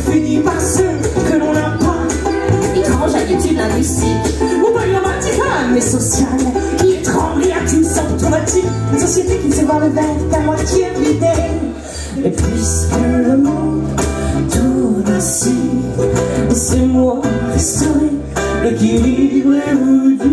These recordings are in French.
définie par ceux que l'on n'a pas. Étrange habitude linguistique, ou pas grammaticale mais sociale, qui étrangle et accuse automatique. Une société qui ne sait voir le verre qu'à moitié vidé. Et puisque le monde tourne ainsi, laissez-moi restaurer l'équilibre et vous dire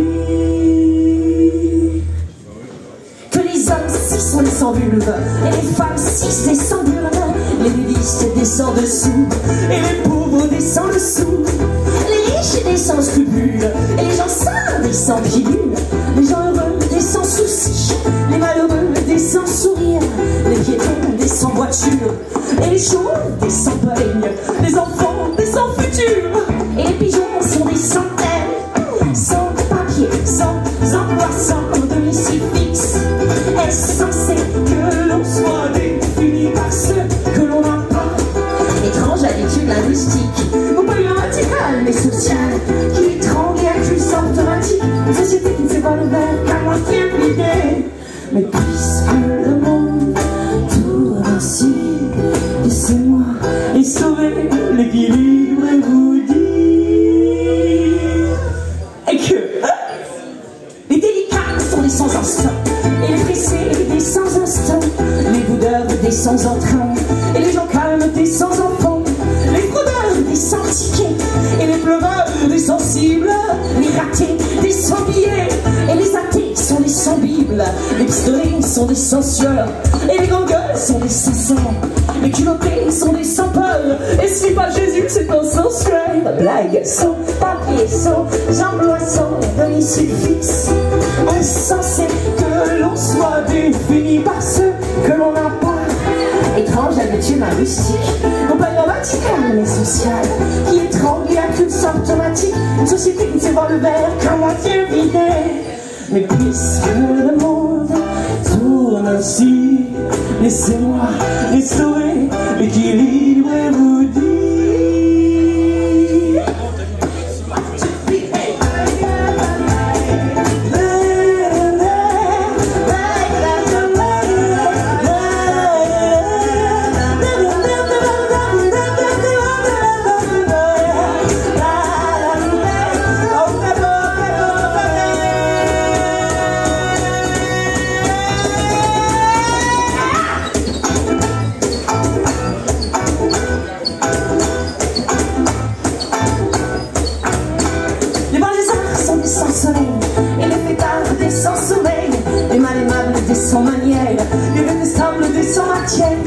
que les hommes si sont les sans vulve, et les femmes si des sans burne, les nudistes des sans dessous, et les pauvres des sans dessous, les riches des sans scrupules, et les gens sains des sans pilules, les gens heureux des sans soucis, les malheureux des sans sourire, les piétons des sans voiture, et les chauds des sans peigne, les enfants des sans futur, et les pigeons sont des sans terre, sans papier, sans emploi, sans domicile fixe. Est-ce censé que l'on soit défini par ceux que l'on n'a pas? Étrange habitude linguistique, non pas grammaticale mais sociale, qui étrangle et accuse automatique. Une société qui ne sait pas le verre qu'à moitié vidé. Mais puisque le monde tourne ainsi, laissez-moi sauver l'équilibre et vous dire et que les délicats sont des sans instinct, et les pressés des sans instinct, les boudeurs des sans entrain, et les gens calmes des sans enfants, les fraudeurs des sans tickets, et les pleureurs des sensibles, les ratés des sans billets, et les athées sont des sans bibles, les pistolets sont des sans sueurs, et les grands gueules sont des sans sang, les culottés sont des sans peur, et si pas Jésus c'est un sensuel. Blague, sans papier, sans emploi, sans domicile fixe. Insensé que l'on soit défini par ceux que l'on n'a pas. Étrange habitude linguistique, non pas grammaticale mais sociale, qui étrangle et accuse automatique. Une société qui ne sait voir le verre qu'à moitié vidé. Mais puisque le monde tourne ainsi, laissez-moi restaurer l'équilibre et vous dire et les fêtards des sans sommeil, les mal aimables des sans manières, les détestables des sans matière,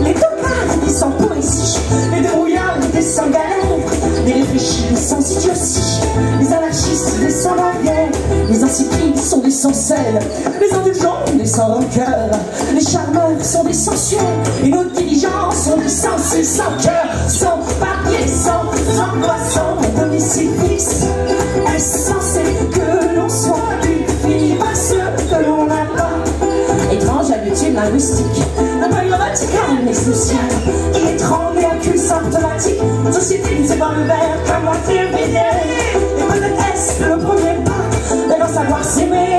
les tocards des sans poésie, les débrouillards des sans galère, les réfléchis des sans idiotie, les anarchistes des sans barrière, les insipides sont des sans sel, les indulgents des sans rancœur, les charmeurs sont des sensuels, et nos diligents sont des sensés sans cœur, sans papier, sans emploi, sans domicile fixe. Est-ce censé que l'on soit défini par ceux que l'on n'a pas? Étrange habitude linguistique, non pas grammaticale mais sociale, qui étrangle et accuse automatique. Une société qui ne sait pas le verre qu'à moitié vidé. Et peut-être est-ce le premier pas de savoir s'aimer